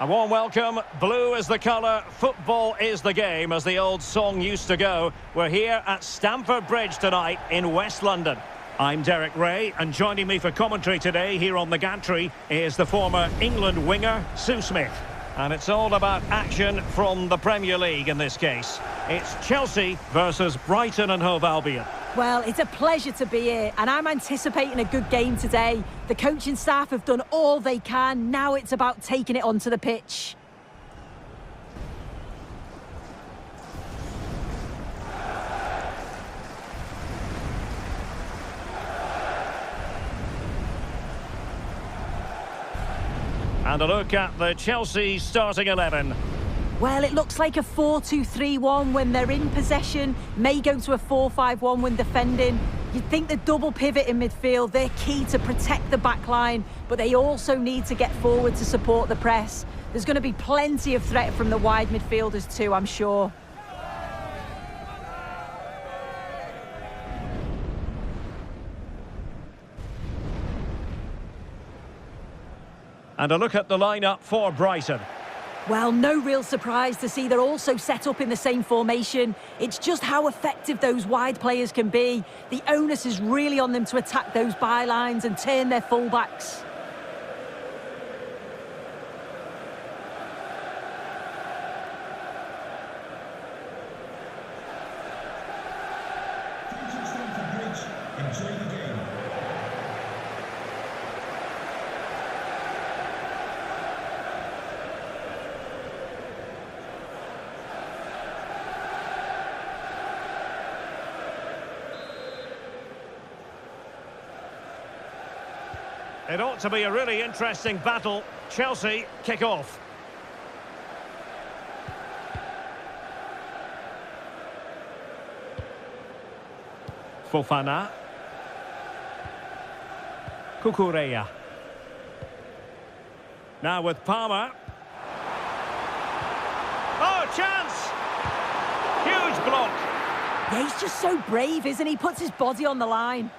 A warm welcome. Blue is the colour, football is the game, as the old song used to go. We're here at Stamford Bridge tonight in West London. I'm Derek Ray, and joining me for commentary today here on the gantry is the former England winger, Sue Smith. And it's all about action from the Premier League in this case. It's Chelsea versus Brighton and Hove Albion. Well, it's a pleasure to be here, and I'm anticipating a good game today. The coaching staff have done all they can. Now it's about taking it onto the pitch. And a look at the Chelsea starting 11. Well, it looks like a 4-2-3-1 when they're in possession. May go to a 4-5-1 when defending. You'd think the double pivot in midfield, they're key to protect the back line, but they also need to get forward to support the press. There's going to be plenty of threat from the wide midfielders too, I'm sure. And a look at the lineup for Brighton. Well, no real surprise to see they're also set up in the same formation. It's just how effective those wide players can be. The onus is really on them to attack those bylines and turn their fullbacks. It ought to be a really interesting battle. Chelsea kick off. Fofana. Cucurella. Now with Palmer. Oh, chance! Huge block. Yeah, he's just so brave, isn't he? Puts his body on the line.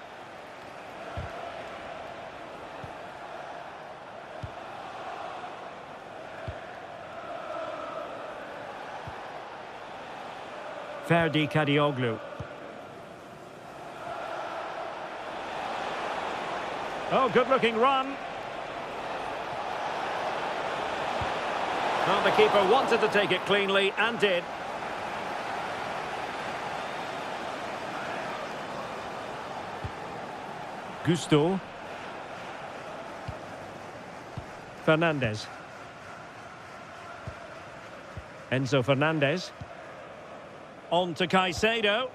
Ferdi Kadioglu. Oh, good-looking run. Well, the keeper wanted to take it cleanly and did. Gusto. Fernandez. Enzo Fernandez. On to Caicedo.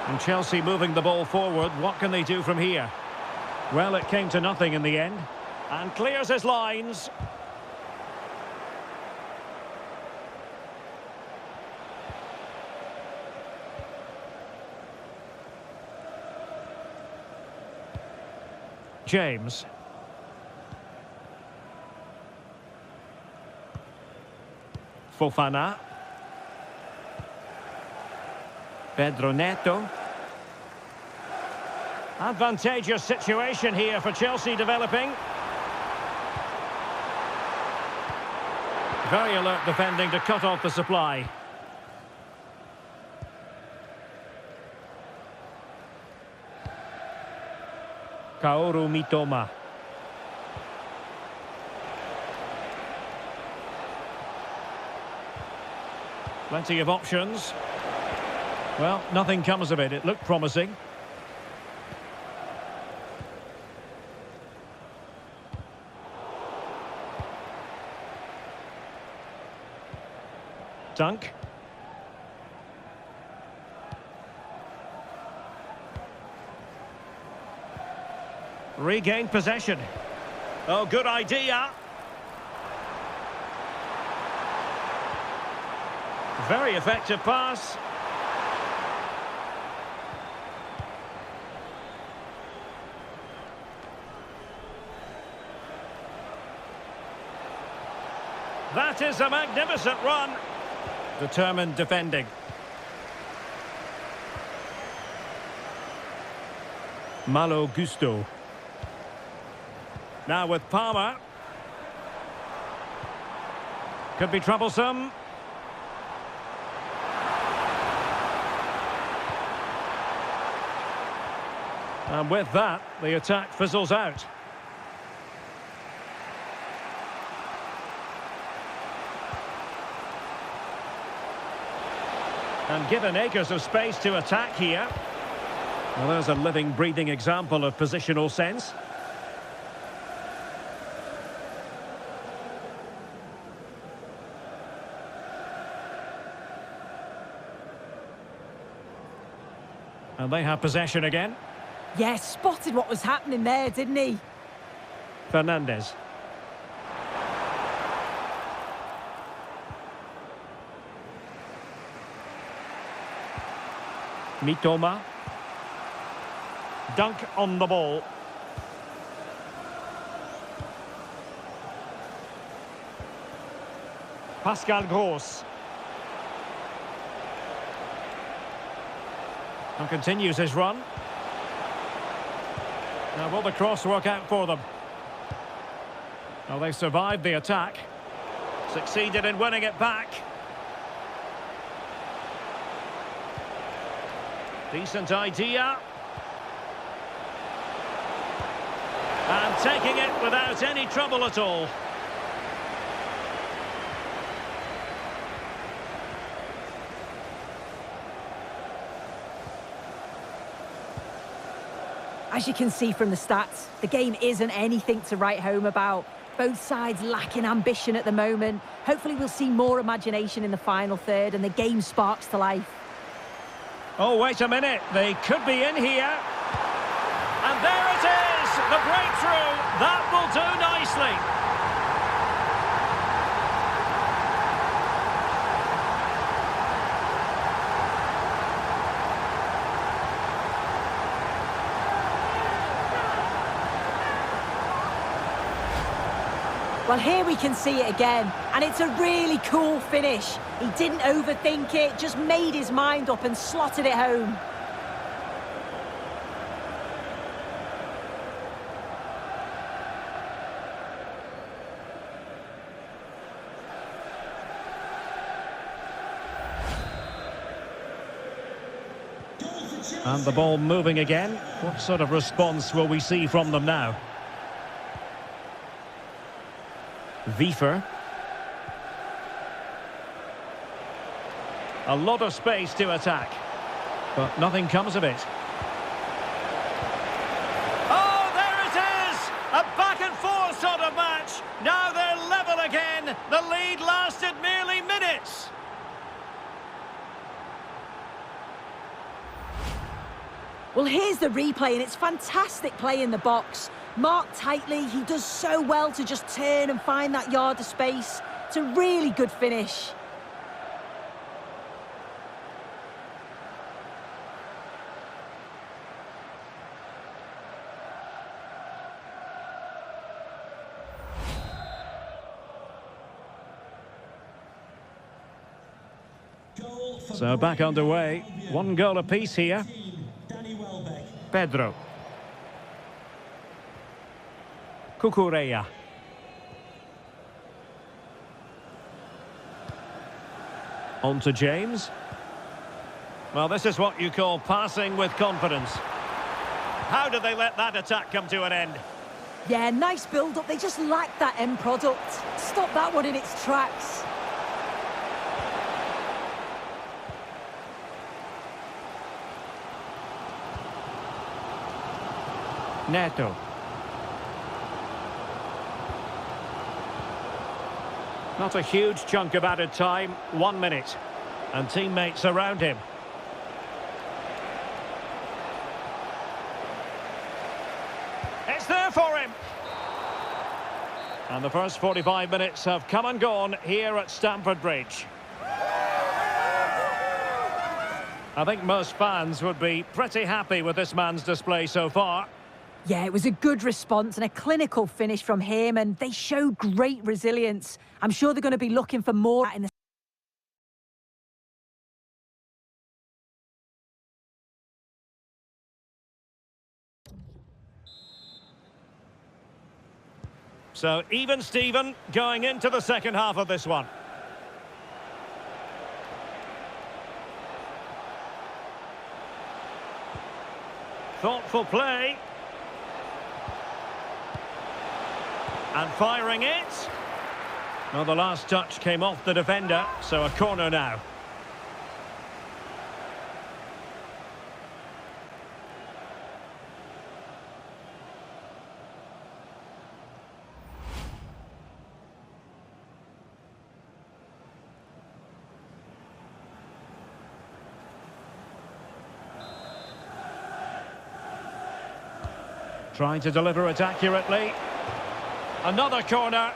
And Chelsea moving the ball forward. What can they do from here? Well, it came to nothing in the end. And clears his lines. James. Fofana. Pedro Neto. Advantageous situation here for Chelsea developing. Very alert defending to cut off the supply. Kaoru Mitoma. Plenty of options. Well, nothing comes of it. It looked promising. Dunk. Regained possession. Oh, good idea. Very effective pass. That is a magnificent run. Determined defending. Malo Gusto. Now with Palmer. Could be troublesome. And with that, the attack fizzles out. And given acres of space to attack here. Well, there's a living, breathing example of positional sense. And they have possession again. Yeah, spotted what was happening there, didn't he? Fernandes. Mitoma. Dunk on the ball. Pascal Gross. And continues his run. Now will the cross work out for them? Well, they survived the attack. Succeeded in winning it back. Decent idea. And taking it without any trouble at all. As you can see from the stats, the game isn't anything to write home about. Both sides lacking ambition at the moment. Hopefully we'll see more imagination in the final third and the game sparks to life. Oh, wait a minute. They could be in here. And there it is! The breakthrough! That will do nicely. Well, here we can see it again, and it's a really cool finish. He didn't overthink it, just made his mind up and slotted it home. And the ball moving again. What sort of response will we see from them now? Wiefer. A lot of space to attack, but nothing comes of it. Oh, there it is! A back and forth sort of match. Now they're level again. The lead lasted merely minutes. Well, here's the replay, and it's fantastic play in the box. Marked tightly, he does so well to just turn and find that yard of space. It's a really good finish. So back underway. One goal apiece here. Pedro. Cucurella. On to James. Well, this is what you call passing with confidence. How did they let that attack come to an end? Yeah, nice build-up. They just lacked that end product. Stop that one in its tracks. Neto. Not a huge chunk of added time, 1 minute. And teammates around him. It's there for him. And the first 45 minutes have come and gone here at Stamford Bridge. I think most fans would be pretty happy with this man's display so far. Yeah, it was a good response and a clinical finish from him, and they showed great resilience. I'm sure they're going to be looking for more in the So even Steven going into the second half of this one. Thoughtful play. And firing it. Well, the last touch came off the defender, so a corner now. Trying to deliver it accurately. Another corner.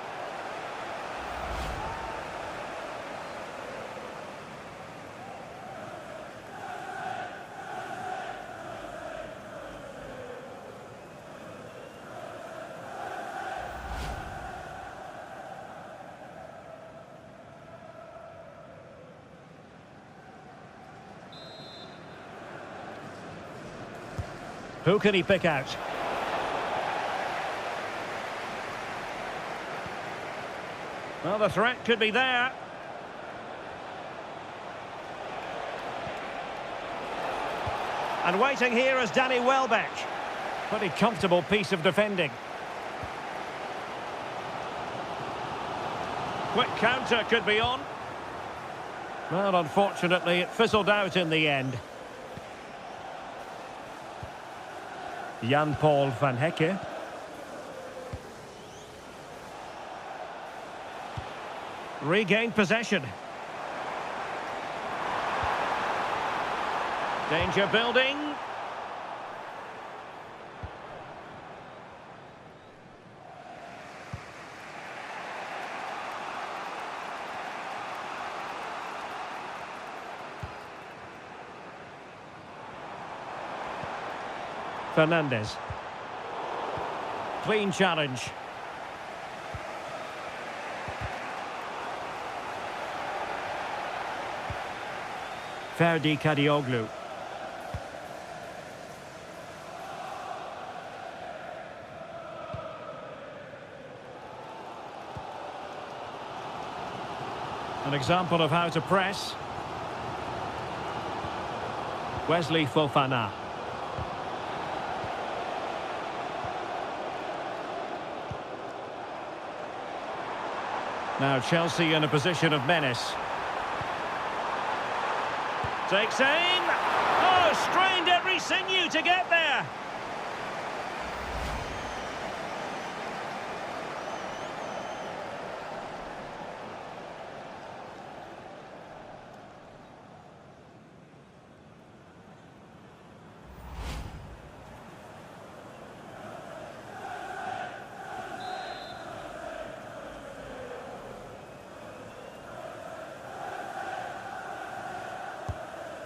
Who can he pick out? Well, the threat could be there. And waiting here is Danny Welbeck. Pretty comfortable piece of defending. Quick counter could be on. Well, unfortunately, it fizzled out in the end. Jan-Paul van Hecke. Regained possession. Danger building. Fernandez. Clean challenge. Ferdi Kadioglu. An example of how to press. Wesley Fofana. Now Chelsea in a position of menace. Takes aim. Oh, strained every sinew to get there.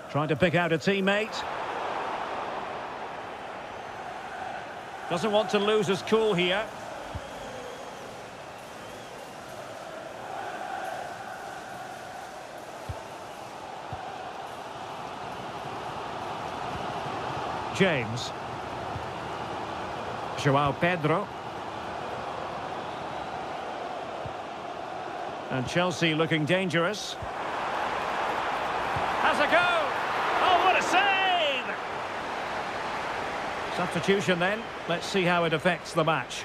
Trying to pick out a teammate. Doesn't want to lose his cool here. James. Joao Pedro. And Chelsea looking dangerous. Has a go! Oh, what a save! Substitution then. Let's see how it affects the match.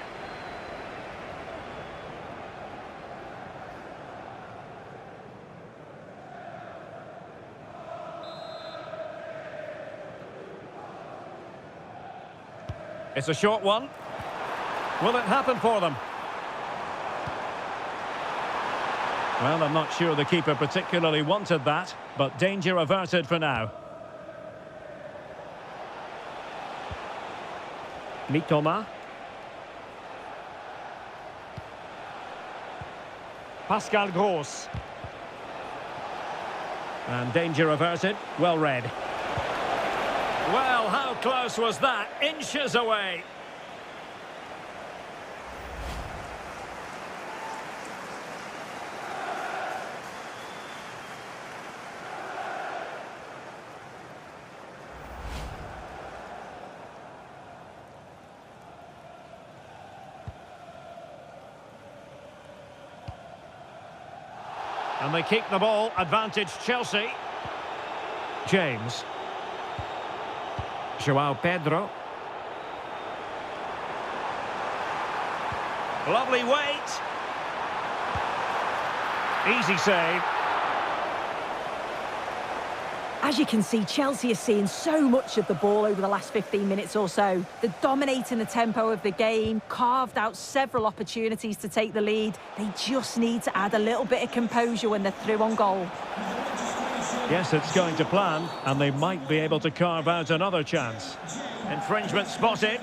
It's a short one. Will it happen for them? Well, I'm not sure the keeper particularly wanted that, but danger averted for now. Mitoma. Pascal Gross. And danger averted. Well read. Well, how close was that? Inches away. And they keep the ball, advantage Chelsea. James. João Pedro. Lovely weight. Easy save. As you can see, Chelsea are seeing so much of the ball over the last 15 minutes or so. They're dominating the tempo of the game, carved out several opportunities to take the lead. They just need to add a little bit of composure when they're through on goal. Yes, it's going to plan, and they might be able to carve out another chance. Infringement spotted.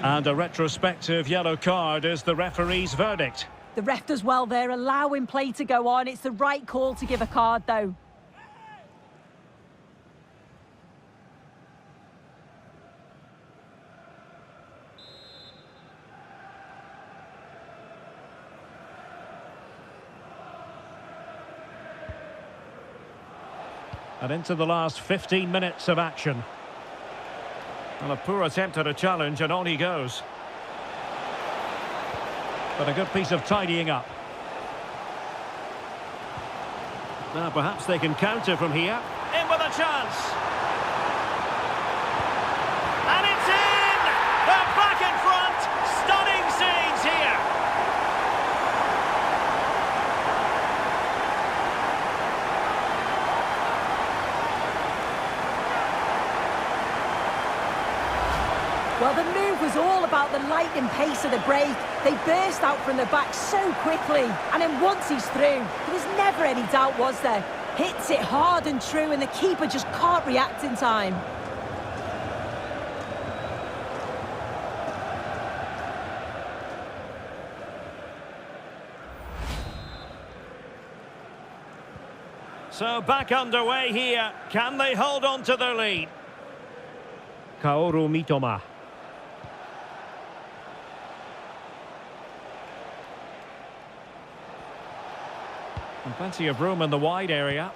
And a retrospective yellow card is the referee's verdict. The ref does well there, allowing play to go on. It's the right call to give a card, though. And into the last 15 minutes of action. Well, a poor attempt at a challenge, and on he goes. But a good piece of tidying up. Now perhaps they can counter from here. In with a chance. And it's in! They're back in front! Stunning scenes here! Well, the move was all about the lightning pace of the break. They burst out from the back so quickly. And then once he's through, there was never any doubt, was there? Hits it hard and true, and the keeper just can't react in time. So back underway here. Can they hold on to their lead? Kaoru Mitoma. And plenty of room in the wide area.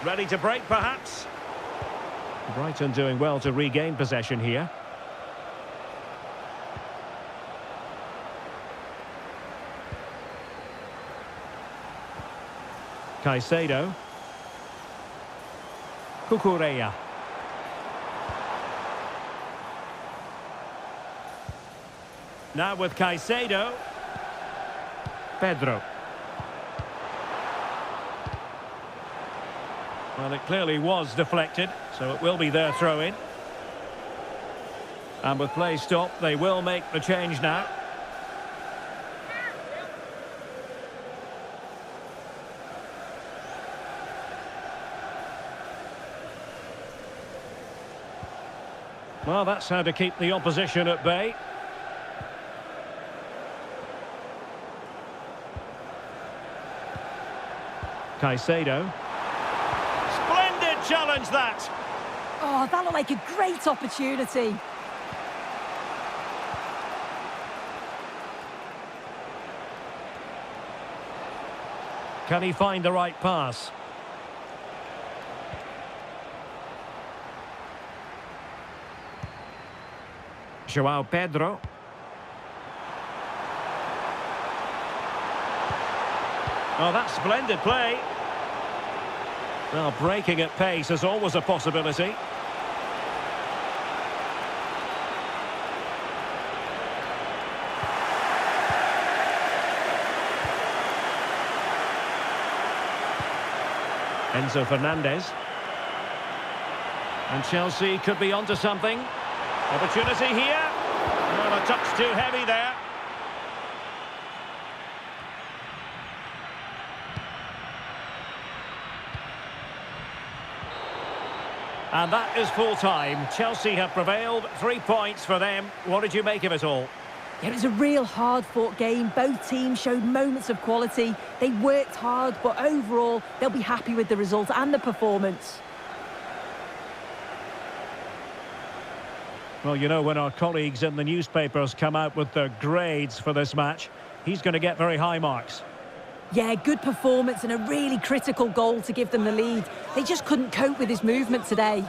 Ready to break, perhaps? Brighton doing well to regain possession here. Caicedo. Cucurella. Now with Caicedo. Pedro. Well, it clearly was deflected, so it will be their throw-in. And with play stopped, they will make the change now. Well, that's how to keep the opposition at bay. Caicedo. Splendid challenge, that! Oh, that looked like a great opportunity. Can he find the right pass? João Pedro. Oh, that's splendid play. Well, breaking at pace is always a possibility. Enzo Fernandez. And Chelsea could be onto something. Opportunity here. Well, a touch too heavy there. And that is full time. Chelsea have prevailed. 3 points for them. What did you make of it all? It was a real hard-fought game. Both teams showed moments of quality. They worked hard, but overall, they'll be happy with the result and the performance. Well, you know, when our colleagues in the newspapers come out with their grades for this match, he's going to get very high marks. Yeah, good performance and a really critical goal to give them the lead. They just couldn't cope with his movement today.